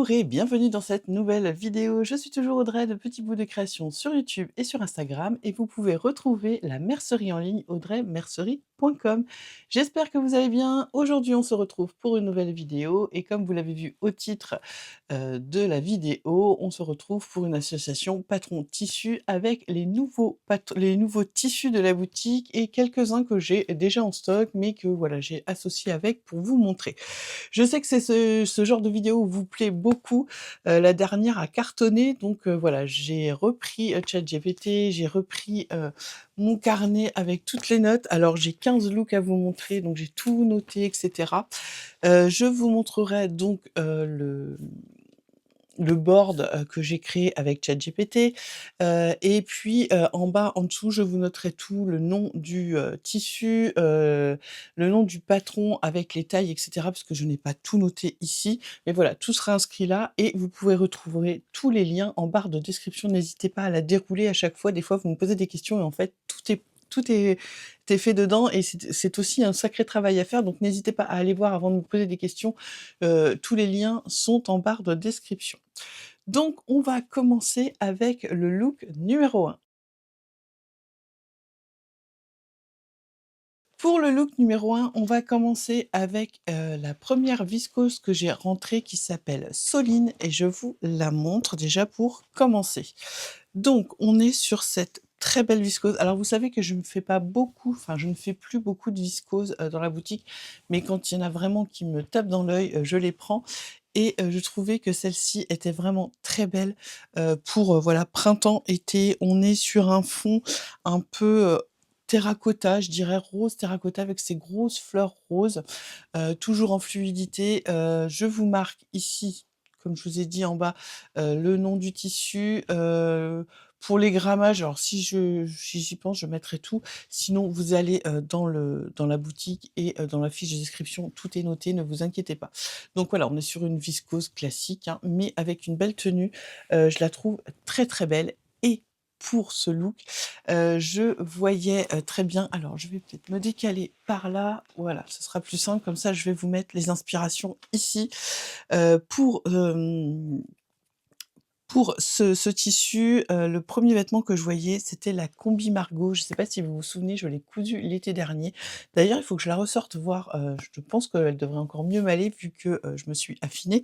Bonjour et bienvenue dans cette nouvelle vidéo. Je suis toujours Audrey de Petit Bout de Création sur YouTube et sur Instagram et vous pouvez retrouver la mercerie en ligne audreymercerie.com. J'espère que vous allez bien. Aujourd'hui, on se retrouve pour une nouvelle vidéo et comme vous l'avez vu au titre de la vidéo, on se retrouve pour une association Patron Tissu avec les nouveaux tissus de la boutique et quelques-uns que j'ai déjà en stock mais que voilà, j'ai associés avec pour vous montrer. Je sais que c'est ce genre de vidéo vous plaît beaucoup. La dernière a cartonné donc voilà, j'ai repris, ChatGPT, j'ai repris, mon carnet avec toutes les notes. Alors j'ai 15 looks à vous montrer, donc j'ai tout noté et cetera. Je vous montrerai donc, le board, que j'ai créé avec ChatGPT, et puis, en bas, en dessous, je vous noterai tout, le nom du, tissu, le nom du patron avec les tailles et cetera, parce que je n'ai pas tout noté ici. Mais voilà, tout sera inscrit là et vous pouvez retrouver tous les liens en barre de description. N'hésitez pas à la dérouler à chaque fois. Des fois, vous me posez des questions et en fait, tout est fait dedans et c'est aussi un sacré travail à faire, donc n'hésitez pas à aller voir avant de me poser des questions. Tous les liens sont en barre de description. Donc on va commencer avec le look numéro 1. Pour le look numéro 1, on va commencer avec, la première viscose que j'ai rentrée qui s'appelle Soline et je vous la montre déjà pour commencer. Donc on est sur cette très belle viscose. Alors vous savez que je ne fais pas beaucoup, enfin je ne fais plus beaucoup de viscose, dans la boutique, mais quand il y en a vraiment qui me tapent dans l'œil, je les prends et je trouvais que celle-ci était vraiment très belle, pour, voilà printemps-été. On est sur un fond un peu, terracotta, je dirais rose terracotta avec ces grosses fleurs roses, toujours en fluidité. Je vous marque ici, comme je vous ai dit en bas, le nom du tissu, pour les grammages, alors si j'y pense, je mettrai tout. Sinon, vous allez, dans la boutique et dans la fiche de description, tout est noté, ne vous inquiétez pas. Donc voilà, on est sur une viscose classique, hein, mais avec une belle tenue. Je la trouve très, très belle et pour ce look, je voyais, très bien alors je vais peut-être me décaler par là, voilà, ce sera plus simple, comme ça je vais vous mettre les inspirations ici, pour, pour ce tissu, le premier vêtement que je voyais, c'était la combi Margot. Je ne sais pas si vous vous souvenez, je l'ai cousue l'été dernier. D'ailleurs, il faut que je la ressorte voir, je pense qu'elle devrait encore mieux m'aller vu que, je me suis affinée.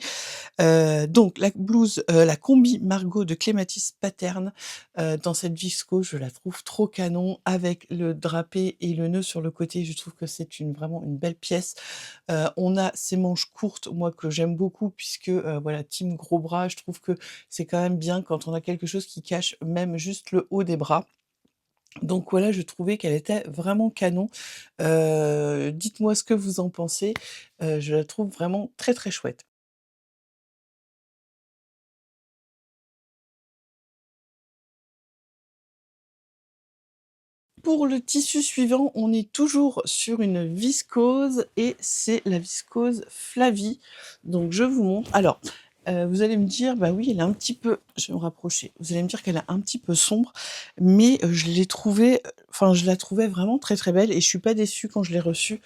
Donc la blouse, la combi Margot de Clématis Pattern, dans cette viscose, je la trouve trop canon avec le drapé et le nœud sur le côté. Je trouve que c'est vraiment une belle pièce. On a ces manches courtes, moi que j'aime beaucoup puisque, voilà team gros bras, je trouve que c'est quand même bien quand on a quelque chose qui cache même juste le haut des bras. Donc voilà, je trouvais qu'elle était vraiment canon. Dites-moi ce que vous en pensez. Je la trouve vraiment très, très chouette. Pour le tissu suivant, on est toujours sur une viscose et c'est la viscose Flavie. Donc je vous montre. Alors, vous allez me dire: «Bah oui, elle est un petit peu» je vais me rapprocher. Vous allez me dire qu'elle est un petit peu sombre, mais je l'ai trouvée, enfin je la trouvais vraiment très, très belle et je suis pas déçue quand je l'ai reçue.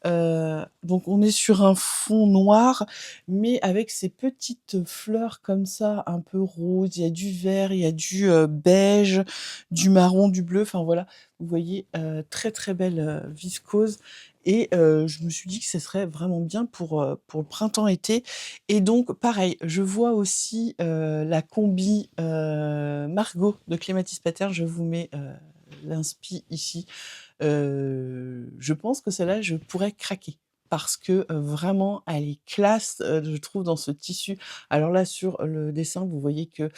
Donc on est sur un fond noir, mais avec ces petites fleurs comme ça, un peu roses. Il y a du vert, il y a du, beige, du marron, du bleu, enfin voilà. Vous voyez, très, très belle, viscose et je me suis dit que ce serait vraiment bien pour le printemps-été et donc pareil, je vois aussi, la combi, Margot de Clématis Pattern. Je vous mets, l'inspi ici. Je pense que celle-là, je pourrais craquer parce que, vraiment elle est classe, je trouve dans ce tissu. Alors là, sur le dessin, vous voyez que,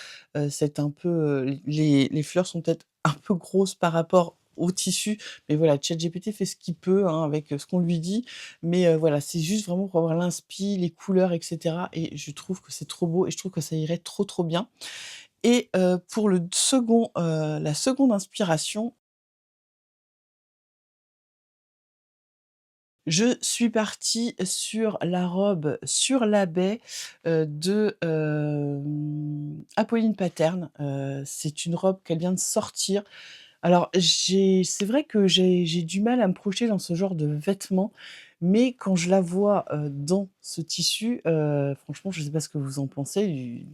c'est un peu, les fleurs sont peut-être un peu grosses par rapport au tissu, mais voilà, ChatGPT fait ce qu'il peut, hein, avec, ce qu'on lui dit, mais voilà, c'est juste vraiment pour avoir l'inspi, les couleurs et cetera et je trouve que c'est trop beau et je trouve que ça irait trop, trop bien et pour le second, la seconde inspiration, je suis partie sur la robe sur la baie, de, Apolline Pattern. C'est une robe qu'elle vient de sortir. Alors c'est vrai que j'ai du mal à me projeter dans ce genre de vêtements, mais quand je la vois, dans ce tissu, franchement, je ne sais pas ce que vous en pensez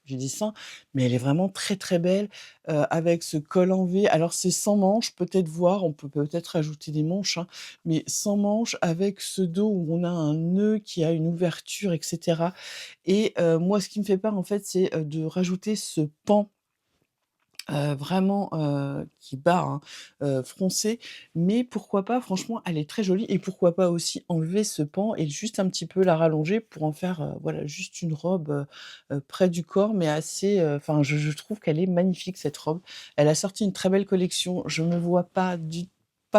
du dessin, mais elle est vraiment très, très belle, avec ce col en V. Alors c'est sans manches, peut-être voir, on peut peut-être rajouter des manches, hein, mais sans manches avec ce dos où on a un nœud qui a une ouverture et cetera et moi ce qui me fait peur en fait, c'est, de rajouter ce pan vraiment, qui bat, hein, froncé, mais pourquoi pas, franchement, elle est très jolie et pourquoi pas aussi enlever ce pan et juste un petit peu la rallonger pour en faire, voilà, juste une robe, près du corps, mais assez, enfin, je trouve qu'elle est magnifique cette robe. Elle a sorti une très belle collection, je me vois pas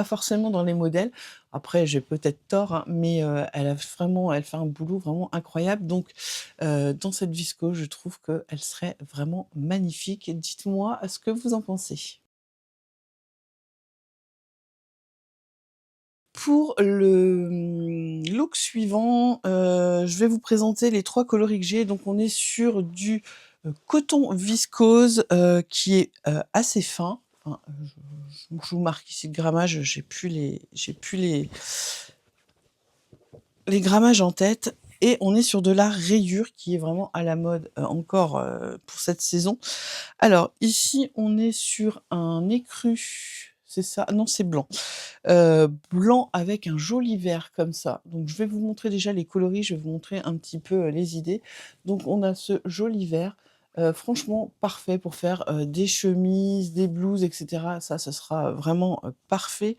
forcément dans les modèles. Après, j'ai peut-être tort, hein, mais elle fait un boulot vraiment incroyable donc dans cette viscose, je trouve qu'elle serait vraiment magnifique. Dites-moi ce que vous en pensez? Pour le, look suivant, je vais vous présenter les 3 coloris que j'ai. Donc on est sur du, coton viscose, qui est, assez fin. Enfin, je vous marque ici le grammage, j'ai plus les grammages en tête et on est sur de la rayure qui est vraiment à la mode, encore, pour cette saison. Alors ici, on est sur un écru, c'est ça? Non, c'est blanc. Blanc avec un joli vert comme ça. Donc je vais vous montrer déjà les coloris, je vais vous montrer un petit peu, les idées. Donc on a ce joli vert, franchement parfait pour faire, des chemises, des blouses et cetera. Ça, ce sera vraiment, parfait.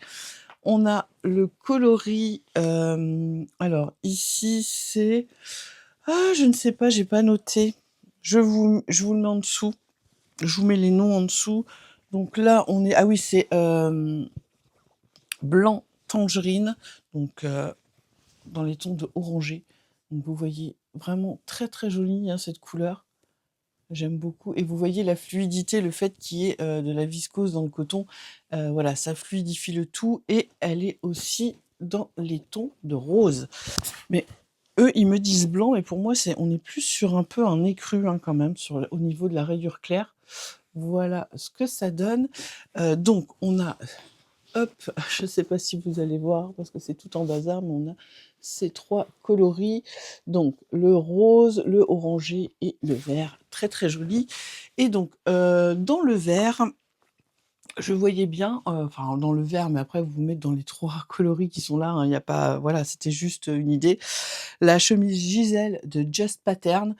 On a le coloris, alors ici c'est je ne sais pas, j'ai pas noté. Je vous le mets en dessous. Je vous mets les noms en dessous. Donc là, on est oui, c'est, blanc tangerine, donc dans les tons de orangé. Donc vous voyez, vraiment très, très jolie, hein, cette couleur. J'aime beaucoup et vous voyez la fluidité, le fait qu'il y ait, de la viscose dans le coton, voilà, ça fluidifie le tout et elle est aussi dans les tons de rose. Mais eux, ils me disent blanc et pour moi, on est plus sur un peu un écru, hein, quand même, au niveau de la rayure claire. Voilà ce que ça donne. Donc on a, hop, je ne sais pas si vous allez voir parce que c'est tout en bazar, mais on a ces 3 coloris, donc le rose, le orangé et le vert, très, très joli et donc dans le vert, je voyais bien, enfin dans le vert, mais après vous vous mettez dans les 3 coloris qui sont là, hein, il y a pas voilà, c'était juste, une idée. La chemise Gisèle de Just Pattern,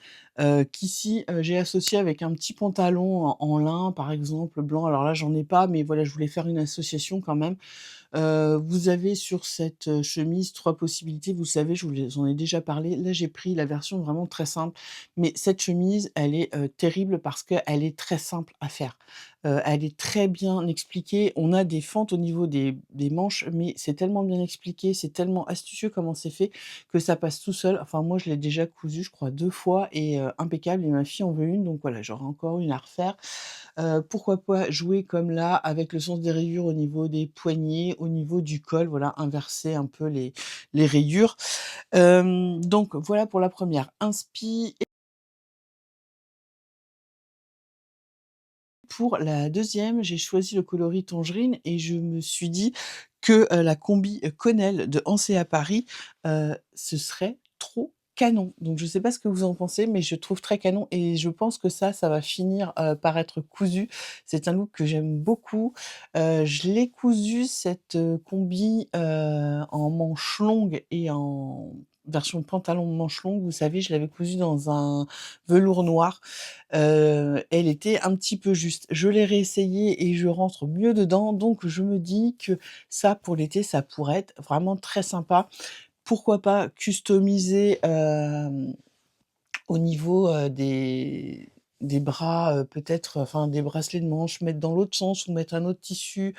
qu'ici, j'ai associé avec un petit pantalon en lin, par exemple, blanc. Alors là, j'en ai pas, mais voilà, je voulais faire une association quand même. Vous avez sur cette, chemise 3 possibilités. Vous savez, j'en ai déjà parlé. Là, j'ai pris la version vraiment très simple, mais cette chemise, elle est, terrible parce qu'elle est très simple à faire. Elle est très bien expliquée. On a des fentes au niveau des manches, mais c'est tellement bien expliqué, c'est tellement astucieux comment c'est fait que ça passe tout seul. Enfin, moi, je l'ai déjà cousu, je crois 2 fois et impeccable et ma fille en veut une, donc voilà, j'aurai encore une à refaire. Pourquoi pas jouer comme là, avec le sens des rayures au niveau des poignets, au niveau du col, voilà, inverser un peu les rayures. Donc voilà pour la première. Inspi et pour la deuxième, j'ai choisi le coloris tangerine et je me suis dit que, la combi, Connell de Hanché à Paris, ce serait trop canon. Donc je ne sais pas ce que vous en pensez, mais je trouve très canon et je pense que ça va finir, par être cousu. C'est un look que j'aime beaucoup. Je l'ai cousu cette, combi, en manches longues et en version pantalon manches longues. Vous savez, je l'avais cousue dans un velours noir. Elle était un petit peu juste. Je l'ai réessayée et je rentre mieux dedans, donc je me dis que ça, pour l'été, ça pourrait être vraiment très sympa. Pourquoi pas customiser, au niveau, des bras, peut-être, enfin des bracelets de manches, mettre dans l'autre sens ou mettre un autre tissu,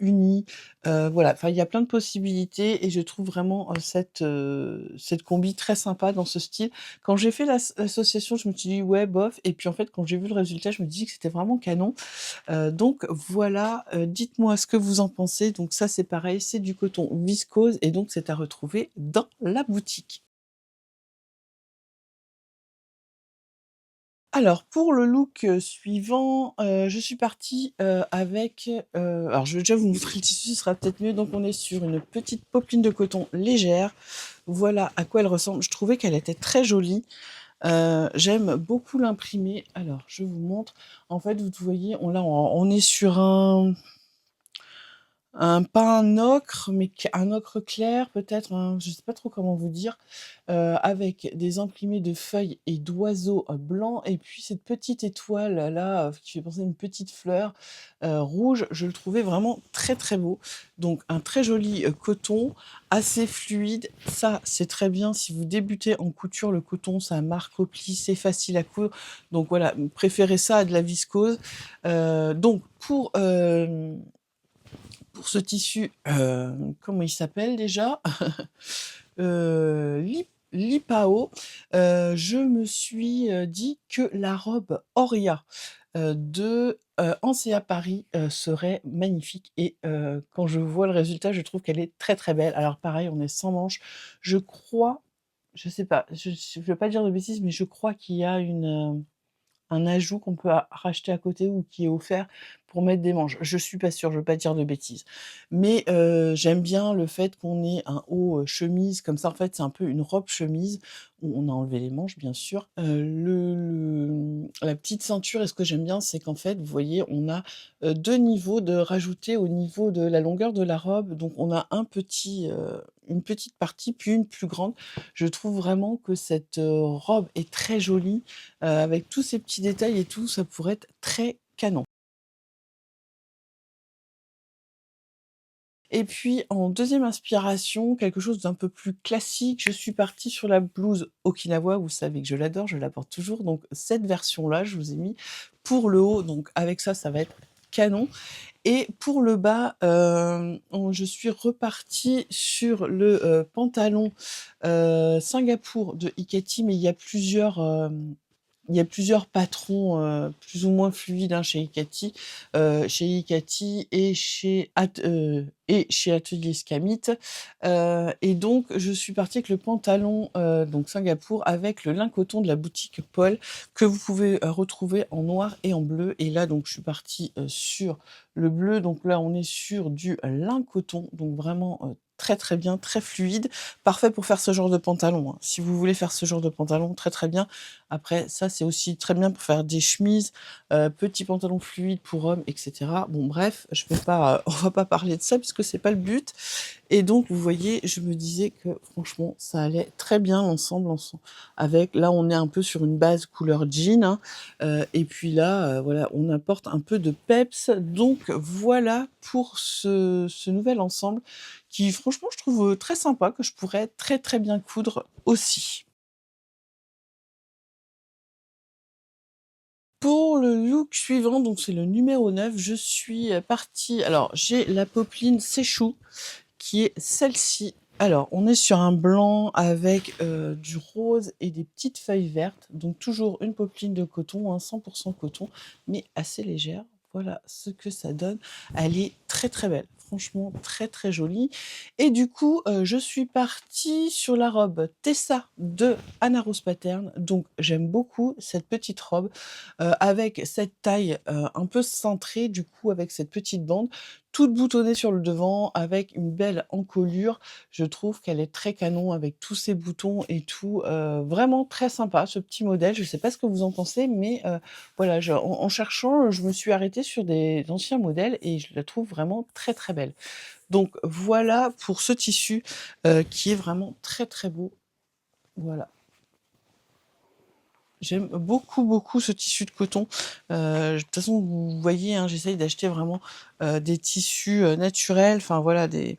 uni, voilà. Enfin, il y a plein de possibilités et je trouve vraiment, cette combi très sympa dans ce style. Quand j'ai fait l'association, je me suis dit: «Ouais, bof» et puis en fait, quand j'ai vu le résultat, je me dis que c'était vraiment canon. Donc voilà, dites-moi ce que vous en pensez. Donc ça, c'est pareil, c'est du coton viscose et donc c'est à retrouver dans la boutique. Alors pour le look, suivant, je suis partie, avec, alors je vais déjà vous montrer le tissu, ce sera peut-être mieux. Donc on est sur une petite popeline de coton légère. Voilà à quoi elle ressemble. Je trouvais qu'elle était très jolie. J'aime beaucoup l'imprimer. Alors je vous montre. En fait, vous voyez, on est sur pas un ocre, mais un ocre clair peut-être, je sais pas trop comment vous dire, avec des imprimés de feuilles et d'oiseaux, blancs, et puis cette petite étoile là, qui fait penser à une petite fleur, rouge. Je le trouvais vraiment très, très beau. Donc un très joli, coton, assez fluide. Ça, c'est très bien si vous débutez en couture. Le coton, ça marque au pli, c'est facile à coudre. Donc voilà, préférez ça à de la viscose. Donc pour ce tissu, comment il s'appelle déjà? Lipao, je me suis, dit que la robe Oria, de, Ansea Paris, serait magnifique, et quand je vois le résultat, je trouve qu'elle est très, très belle. Alors pareil, on est sans manches. Je crois, je sais pas, je veux pas dire de bêtises, mais je crois qu'il y a un ajout qu'on peut racheter à côté ou qui est offert pour mettre des manches. Je suis pas sûre, je veux pas dire de bêtises. Mais j'aime bien le fait qu'on ait un haut, chemise comme ça. En fait, c'est un peu une robe chemise où on a enlevé les manches, bien sûr. La petite ceinture, et ce que j'aime bien, c'est qu'en fait, vous voyez, on a, 2 niveaux de rajouter au niveau de la longueur de la robe. Donc on a une petite partie, puis une plus grande. Je trouve vraiment que cette, robe est très jolie. Avec tous ces petits détails et tout, ça pourrait être très canon. Et puis en deuxième inspiration, quelque chose d'un peu plus classique, je suis partie sur la blouse okinawa. Vous savez que je l'adore, je la porte toujours. Donc cette version-là, je vous ai mis pour le haut, donc avec ça, ça va être canon. Et pour le bas, je suis repartie sur le, pantalon, Singapour de Iketi, mais il y a plusieurs patrons, plus ou moins fluides, hein, chez Ikati et chez Atelier Skamit. Et donc je suis partie avec le pantalon, donc Singapour, avec le lin coton de la boutique Paul, que vous pouvez, retrouver en noir et en bleu. Et là, donc je suis partie, sur le bleu. Donc là, on est sur du lin coton, donc vraiment, très, très bien, très fluide. Parfait pour faire ce genre de pantalon, hein. Si vous voulez faire ce genre de pantalon, très, très bien. Après, ça, c'est aussi très bien pour faire des chemises, petits pantalons fluides pour hommes, et cetera. Bon bref, je vais pas, on va pas parler de ça puisque c'est pas le but. Et donc vous voyez, je me disais que franchement, ça allait très bien ensemble avec, là, on est un peu sur une base couleur jean, hein, et puis là, voilà, on apporte un peu de peps. Donc voilà pour ce nouvel ensemble qui franchement, je trouve, très sympa, que je pourrais très, très bien coudre aussi. Pour le look suivant, donc c'est le numéro 9, je suis, partie, alors j'ai la popeline Séchou qui est celle-ci. Alors, on est sur un blanc avec, du rose et des petites feuilles vertes, donc toujours une popeline de coton, hein, 100 coton, mais assez légère. Voilà ce que ça donne. Elle est très, très belle, franchement très, très jolie. Et du coup, je suis partie sur la robe Tessa de Anna Rose Pattern. Donc j'aime beaucoup cette petite robe, avec cette taille, un peu cintrée, du coup, avec cette petite bande, toute boutonnée sur le devant, avec une belle encolure. Je trouve qu'elle est très canon avec tous ces boutons et tout, vraiment très sympa ce petit modèle. Je sais pas ce que vous en pensez, mais voilà, en cherchant, je me suis arrêtée sur des anciens modèles et je la trouve vraiment très, très belle. Donc voilà pour ce tissu, qui est vraiment très, très beau. Voilà. J'aime beaucoup, beaucoup ce tissu de coton. De toute façon, vous voyez, hein, j'essaye d'acheter vraiment, des tissus, naturels, enfin voilà, des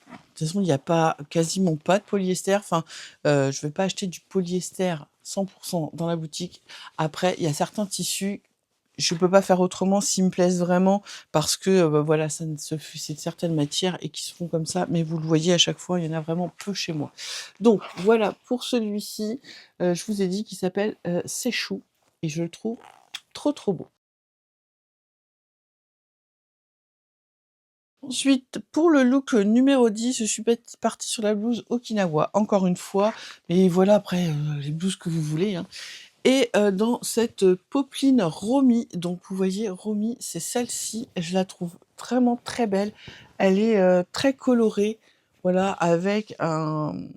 de toute façon, il y a pas quasiment pas de polyester. Enfin, je vais pas acheter du polyester 100 dans la boutique. Après, il y a certains tissus, je peux pas faire autrement s'ils me plaisent vraiment, parce que, bah, voilà, ça ne se fait c'est de certaines matières et qui se font comme ça, mais vous le voyez à chaque fois, il y en a vraiment peu chez moi. Donc voilà pour celui-ci, je vous ai dit qu'il s'appelle, Séchou, et je le trouve trop, trop beau. Ensuite, pour le look, numéro 10, je suis partie sur la blouse Okinawa, encore une fois, mais voilà, après, les blouses que vous voulez, hein. et dans cette, popeline Romy. Donc vous voyez, Romy, c'est celle-ci. Je la trouve vraiment très belle. Elle est, très colorée, voilà, avec un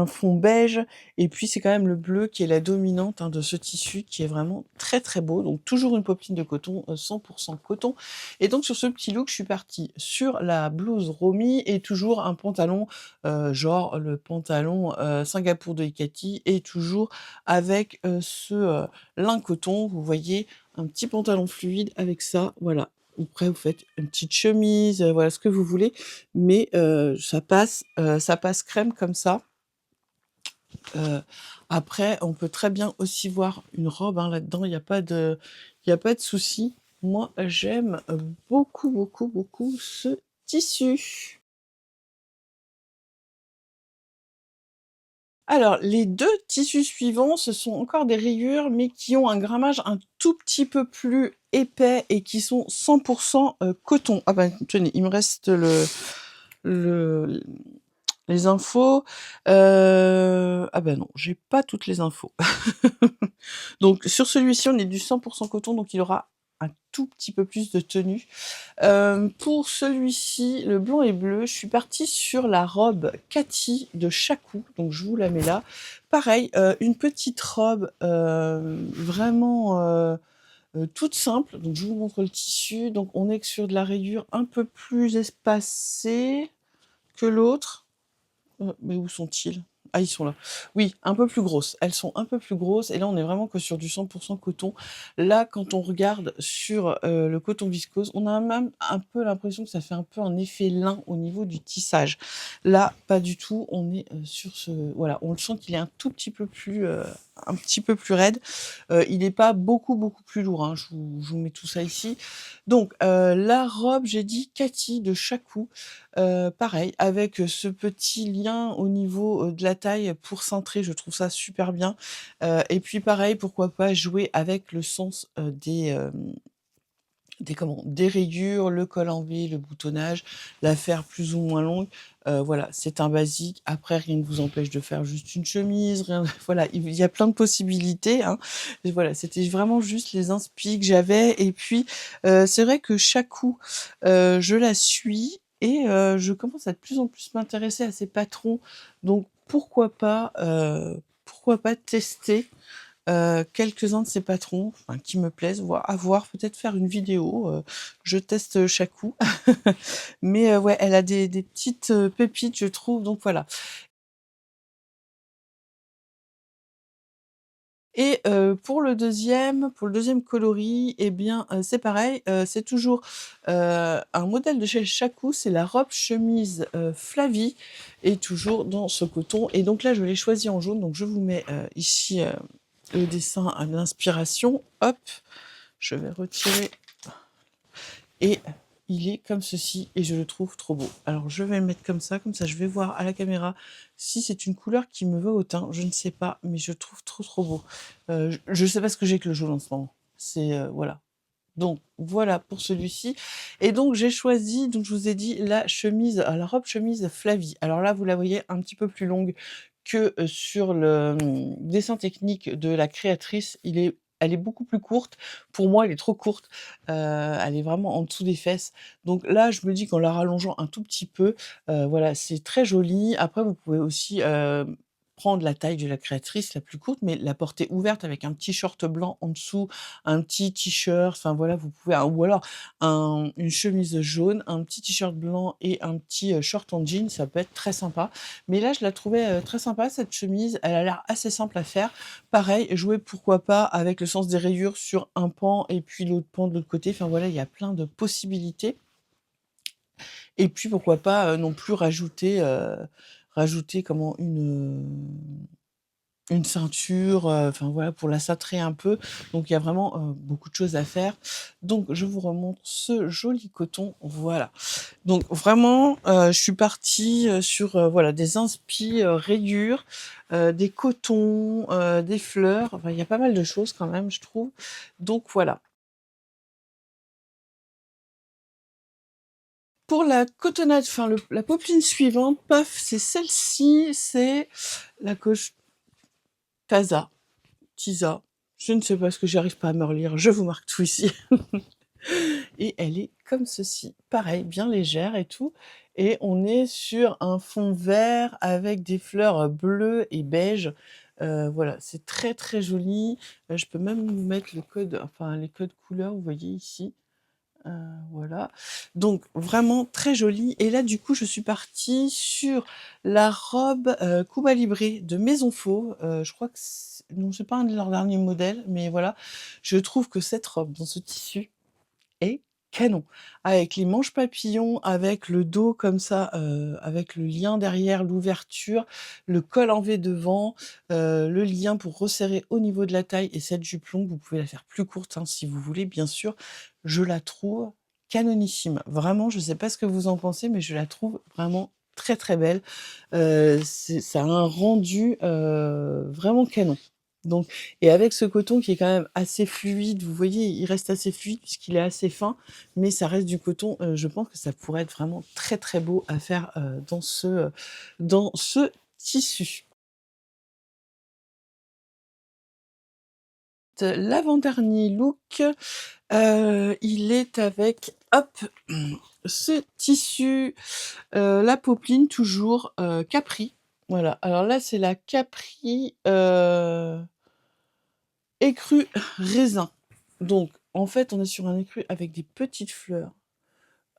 fond beige et puis c'est quand même le bleu qui est la dominante, hein, de ce tissu qui est vraiment très, très beau. Donc toujours une popeline de coton, 100 coton et donc sur ce petit look, je suis partie sur la blouse Romy et toujours un pantalon, genre le pantalon, Singapour de Ikati et toujours avec, ce, lin coton. Vous voyez? Un petit pantalon fluide avec ça, voilà. Après vous faites une petite chemise, voilà ce que vous voulez, mais ça passe crème comme ça. Heu, Après, on peut très bien aussi voir une robe, hein, là-dedans, il y a pas de souci. Moi, j'aime, beaucoup, beaucoup, beaucoup ce tissu. Alors, les 2 tissus suivants, ce sont encore des rayures, mais qui ont un grammage un tout petit peu plus épais et qui sont 100 coton. Ah bah, tenez, il me reste le les infos. Ah bah non, j'ai pas toutes les infos. Donc sur celui-ci, on est du 100 coton, donc il aura un tout petit peu plus de tenue. Pour celui-ci, le blanc et bleu, je suis partie sur la robe Cathy de Chacou, donc je vous la mets là. Pareil, une petite robe, vraiment, toute simple, donc je vous montre le tissu. Donc on est sur de la rayure un peu plus espacée que l'autre. Mais où sont-ils? Ah, ils sont là. Oui, un peu plus grosses. Elles sont un peu plus grosses et là, on est vraiment que sur du 100 coton. Là, quand on regarde sur, le coton viscose, on a même un peu l'impression que ça fait un peu un effet lin au niveau du tissage. Là, pas du tout, on est, sur ce voilà, on le sent qu'il est un petit peu plus raide. Il est pas beaucoup, beaucoup plus lourd, hein. Je vous mets tout ça ici. Donc, la robe, j'ai dit Cathy de Chacou. Pareil, avec, ce petit lien au niveau, de la taille pour cintrer, je trouve ça super bien. Et puis pareil, pourquoi pas jouer avec le sens, des rayures, le col en V, le boutonnage, la faire plus ou moins longue. Voilà, c'est un basique. Après, rien ne vous empêche de faire juste une chemise, rien voilà, il y a plein de possibilités, hein. Et voilà, c'était vraiment juste les inspi que j'avais et puis, c'est vrai que chaque coup, je la suis et je commence à de plus en plus m'intéresser à ces patrons. Donc pourquoi pas tester quelques-uns de ces patrons, enfin qui me plaisent, voir, peut-être faire une vidéo, je teste chaque coup. Mais ouais, elle a des petites, pépites, je trouve, donc voilà. Et pour le deuxième coloris et bien, c'est pareil, c'est toujours, un modèle de chez Chacou, c'est la robe chemise, Flavie et toujours dans ce coton et donc là, je l'ai choisi en jaune, donc je vous mets, ici, le dessin à l'inspiration. Hop, je vais retirer et il est comme ceci et je le trouve trop beau. Alors je vais le mettre comme ça je vais voir à la caméra si c'est une couleur qui me va au teint, je ne sais pas, mais je le trouve trop, trop beau. Je sais pas ce que j'ai que le jaune en ce moment. C'est, voilà. Donc voilà pour celui-ci et donc j'ai choisi, donc je vous ai dit la robe chemise Flavie. Alors là, vous la voyez un petit peu plus longue que, sur le, dessin technique de la créatrice. Elle est beaucoup plus courte. Pour moi, elle est trop courte. Elle est vraiment en dessous des fesses. Donc là, je me dis qu'en la rallongeant un tout petit peu, voilà, c'est très joli. Après, vous pouvez aussi, prendre la taille de la créatrice, la plus courte, mais la porter ouverte avec un petit short blanc en dessous, un petit t-shirt, enfin voilà, vous pouvez ou alors une chemise jaune, un petit t-shirt blanc et un petit, short en jean, ça peut être très sympa. Mais là, je la trouvais, très sympa cette chemise, elle a l'air assez simple à faire. Pareil, jouer pourquoi pas avec le sens des rayures sur un pan et puis l'autre pan de l'autre côté, enfin voilà, il y a plein de possibilités et puis pourquoi pas, non plus rajouter comment? Une ceinture, enfin voilà, pour la cintrer un peu. Donc il y a vraiment, beaucoup de choses à faire. Donc je vous remontre ce joli coton, voilà. Donc vraiment, je suis partie, sur, voilà, des inspi, rayures, des cotons, des fleurs, enfin il y a pas mal de choses quand même, je trouve. Donc voilà. Pour la cotonnade, enfin la popeline suivante, paf, c'est celle-ci, c'est la coche Casa. Tisa. Je ne sais pas ce que j'arrive pas à me relire, je vous marque tout ici. Et elle est comme ceci, pareil, bien légère et tout. Et on est sur un fond vert avec des fleurs bleues et beige. Voilà, c'est très très joli. Je peux même vous mettre le code, enfin les codes couleurs, vous voyez ici. Voilà. Donc vraiment très joli. Et là, du coup, je suis partie sur la robe Cuba Libre de Maison Faux. Je crois que non, c'est pas un de leurs derniers modèles, mais voilà. Je trouve que cette robe dans ce tissu est canon. Avec les manches papillons, avec le dos comme ça, avec le lien derrière, l'ouverture, le col en V devant, le lien pour resserrer au niveau de la taille et cette jupe longue, vous pouvez la faire plus courte, hein, si vous voulez, bien sûr. Je la trouve canonissime. Vraiment, je sais pas ce que vous en pensez, mais je la trouve vraiment très, très belle. Ça a un rendu, vraiment canon. Donc et avec ce coton qui est quand même assez fluide, vous voyez, il reste assez fluide puisqu'il est assez fin, mais ça reste du coton, je pense que ça pourrait être vraiment très, très beau à faire, dans ce tissu. L'avant-dernier look, il est avec, hop, ce tissu, la popeline toujours, Capri. Voilà, alors là, c'est la Capri, écru raisin. Donc, en fait, on est sur un écru avec des petites fleurs,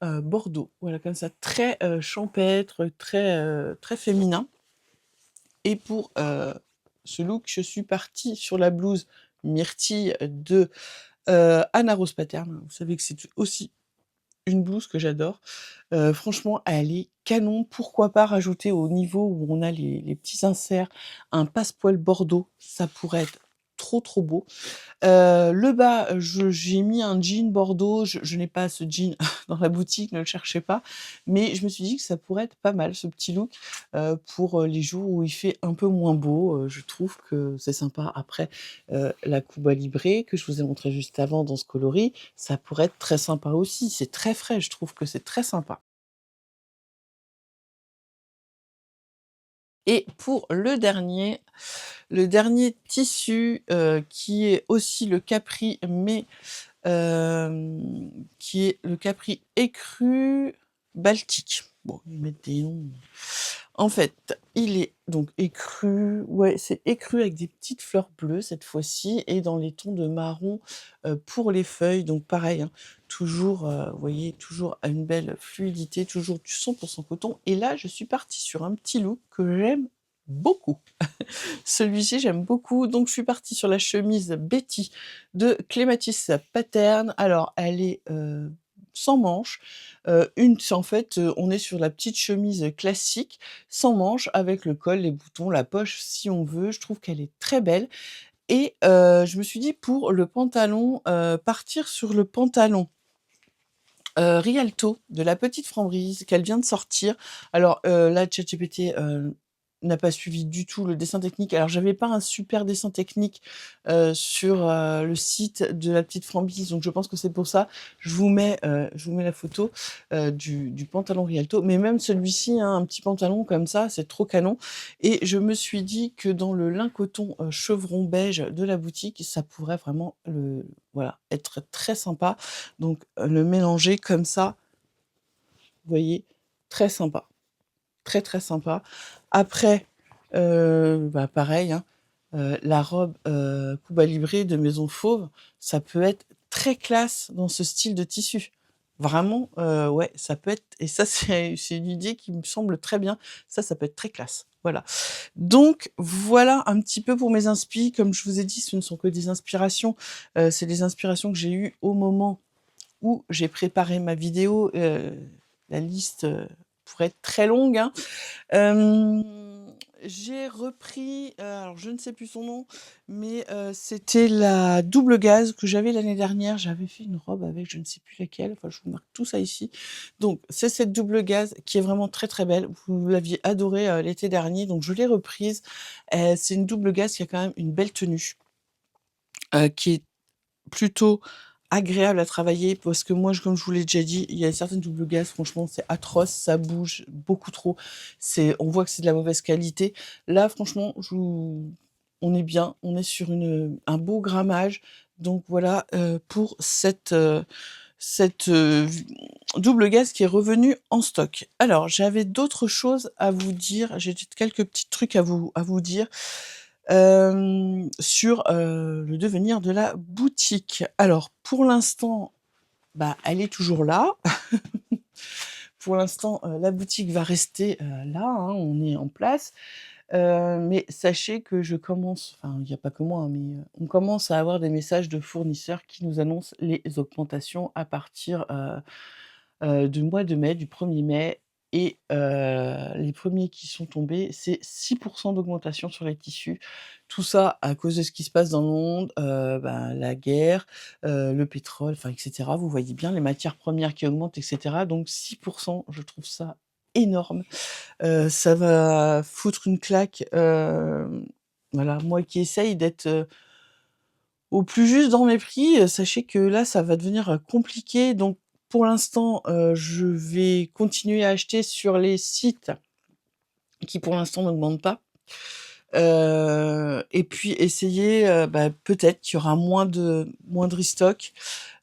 bordeaux, voilà, comme ça, très champêtre, très, très féminin. Et pour ce look, je suis partie sur la blouse myrtille de Anna Rose Pattern. Vous savez que c'est aussi une blouse que j'adore. Franchement, elle est canon. Pourquoi pas rajouter au niveau où on a les petits inserts un passepoil bordeaux, ça pourrait être trop, trop beau. Le bas, j'ai mis un jean bordeaux, je n'ai pas ce jean dans la boutique, ne le cherchez pas, mais je me suis dit que ça pourrait être pas mal ce petit look, pour, les jours où il fait un peu moins beau, je trouve que c'est sympa. Après, la Cuba Libre que je vous ai montré juste avant dans ce coloris, ça pourrait être très sympa aussi. C'est très frais, je trouve que c'est très sympa. Et pour le dernier tissu, qui est aussi le Capri, mais qui est le Capri écru baltique. Bon, ils mettent des noms. En fait, il est donc écru, ouais, c'est écru avec des petites fleurs bleues cette fois-ci et dans les tons de marron, pour les feuilles. Donc pareil, hein, toujours, vous voyez, toujours à une belle fluidité, toujours du 100 coton. Et là, je suis partie sur un petit look que j'aime beaucoup. Celui-ci, j'aime beaucoup. Donc, je suis partie sur la chemise Betty de Clematis Pattern. Alors, elle est sans manches. En fait, on est sur la petite chemise classique, sans manches, avec le col, les boutons, la poche, si on veut. Je trouve qu'elle est très belle. Et je me suis dit, pour le pantalon, partir sur le pantalon Rialto de la Petite Framboise qu'elle vient de sortir. Alors, là, ChatGPT, n'a pas suivi du tout le dessin technique. Alors, j'avais pas un super dessin technique, sur, le site de la Petite Framboise, donc je pense que c'est pour ça. Je vous mets la photo, du pantalon Rialto, mais même celui-ci, hein, un petit pantalon comme ça, c'est trop canon. Et je me suis dit que dans le lin coton, chevron beige de la boutique, ça pourrait vraiment voilà, être très sympa. Donc, le mélanger comme ça, vous voyez, très sympa, très, très sympa. Après, bah, pareil, hein, la robe, Cuba Libre de Maison Fauve, ça peut être très classe dans ce style de tissu. Vraiment, ouais, ça peut être et ça c'est une idée qui me semble très bien. Ça peut être très classe, voilà. Donc voilà un petit peu pour mes inspi. Comme je vous ai dit, ce ne sont que des inspirations, c'est des inspirations que j'ai eues au moment où j'ai préparé ma vidéo, la liste, pourrait être très longue, hein. J'ai repris, alors je ne sais plus son nom, mais c'était la double gaze que j'avais l'année dernière. J'avais fait une robe avec je ne sais plus laquelle, enfin je vous marque tout ça ici. Donc c'est cette double gaze qui est vraiment très, très belle. Vous l'aviez adorée, l'été dernier, donc je l'ai reprise. C'est une double gaze qui a quand même une belle tenue, qui est plutôt agréable à travailler parce que moi, comme je vous l'ai déjà dit, il y a certaines double gaze, franchement, c'est atroce, ça bouge beaucoup trop. On voit que c'est de la mauvaise qualité. Là, franchement, on est bien, on est sur un beau grammage. Donc voilà, pour cette, double gaze qui est revenue en stock. Alors, j'avais d'autres choses à vous dire, j'ai quelques petits trucs à vous dire, sur, le devenir de la boutique. Alors, pour l'instant, bah, elle est toujours là. Pour l'instant, la boutique va rester, là, hein, on est en place. Mais sachez que je commence, enfin, il y a pas que moi, hein, mais, on commence à avoir des messages de fournisseurs qui nous annoncent les augmentations à partir, du mois de mai, du 1er mai, et les premiers qui sont tombés, c'est 6 d'augmentation sur les tissus. Tout ça à cause de ce qui se passe dans le monde, ben, la guerre, le pétrole, enfin et cetera. Vous voyez bien les matières premières qui augmentent et cetera, donc 6, je trouve ça énorme. Ça va foutre une claque, voilà, moi qui essaye d'être, au plus juste dans mes prix, sachez que là, ça va devenir, compliqué. Donc pour l'instant, je vais continuer à acheter sur les sites qui pour l'instant n'augmentent pas. Et puis essayer, bah, peut-être qu'il y aura moins de restock,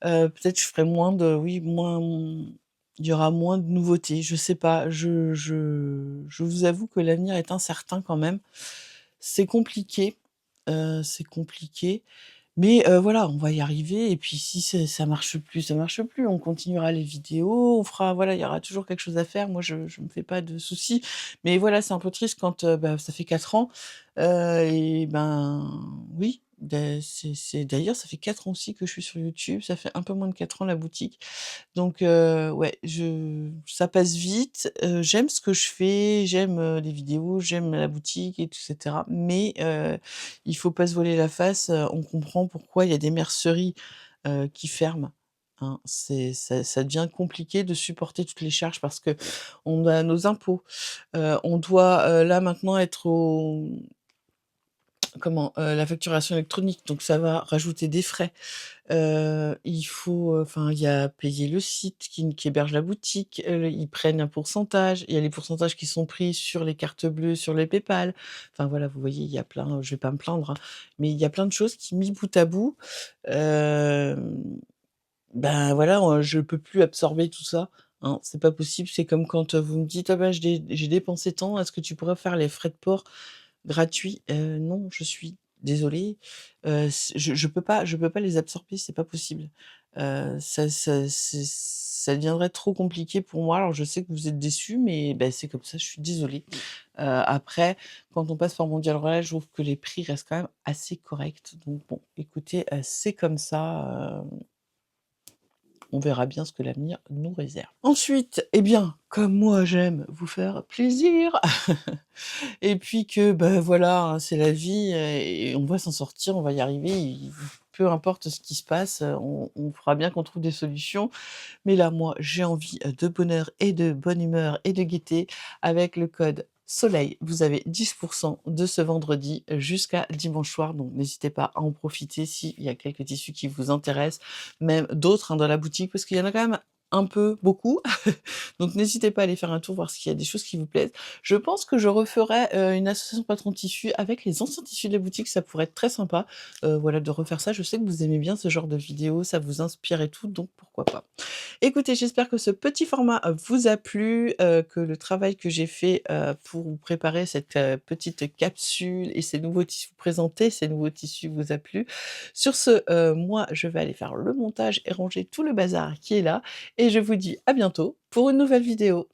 peut-être je ferai moins de oui, moins il y aura moins de nouveautés, je sais pas. Je vous avoue que l'avenir est incertain quand même. C'est compliqué. Mais voilà, on va y arriver et puis si ça marche plus, ça marche plus. On continuera les vidéos, on fera voilà, il y aura toujours quelque chose à faire. Moi, je me fais pas de soucis. Mais voilà, c'est un peu triste quand, bah, ça fait 4 ans, et ben, oui, c'est d'ailleurs, ça fait 4 ans aussi que je suis sur YouTube. Ça fait un peu moins de 4 ans la boutique. Donc ouais, je ça passe vite, j'aime ce que je fais, j'aime, les vidéos, j'aime la boutique et cetera. Mais il faut pas se voiler la face, on comprend pourquoi il y a des merceries, qui ferment, hein. Ça devient compliqué de supporter toutes les charges parce qu'on a nos impôts, on doit, là maintenant être au la facturation électronique, donc ça va rajouter des frais. Il faut, enfin, il y a payer le site qui héberge la boutique, ils prennent un pourcentage, il y a les pourcentages qui sont pris sur les cartes bleues, sur les PayPal. Enfin voilà, vous voyez, il y a plein, je vais pas me plaindre, hein, mais il y a plein de choses qui, mis bout à bout, hem, ben voilà, je peux plus absorber tout ça, hein. C'est pas possible, c'est comme quand, vous me dites: «Ah bah, j'ai dépensé tant, est-ce que tu pourrais faire les frais de port gratuits?» Non, je suis désolée, je peux pas les absorber, c'est pas possible. Ça deviendrait trop compliqué pour moi. Alors je sais que vous êtes déçus, mais bah, c'est comme ça, je suis désolée. Après, quand on passe par Mondial Relais, je trouve que les prix restent quand même assez corrects. Donc bon, écoutez, c'est comme ça, on verra bien ce que l'avenir nous réserve. Ensuite, eh bien, comme moi j'aime vous faire plaisir et puis que, bah, voilà, hein, c'est la vie, et on va s'en sortir, on va y arriver, peu importe ce qui se passe, on fera bien qu'on trouve des solutions. Mais là, moi, j'ai envie, de bonheur et de bonne humeur et de gaieté. Avec le code SOLEIL, vous avez 10 de ce vendredi jusqu'à dimanche soir, donc n'hésitez pas à en profiter s'il y a quelques tissus qui vous intéressent, même d'autres, hein, dans la boutique, parce qu'il y en a quand même un peu beaucoup. Donc n'hésitez pas à aller faire un tour, voir s'il y a des choses qui vous plaisent. Je pense que je referai, une association patron tissus avec les anciens tissus de la boutique, ça pourrait être très sympa, voilà, de refaire ça. Je sais que vous aimez bien ce genre de vidéos, ça vous inspire et tout, donc pourquoi pas. Écoutez, j'espère que ce petit format, vous a plu, que le travail que j'ai fait, pour vous préparer cette, petite capsule et ces nouveaux tissus vous présenter ces nouveaux tissus vous a plu. Sur ce, moi, je vais aller faire le montage et ranger tout le bazar qui est là, et je vous dis à bientôt pour une nouvelle vidéo.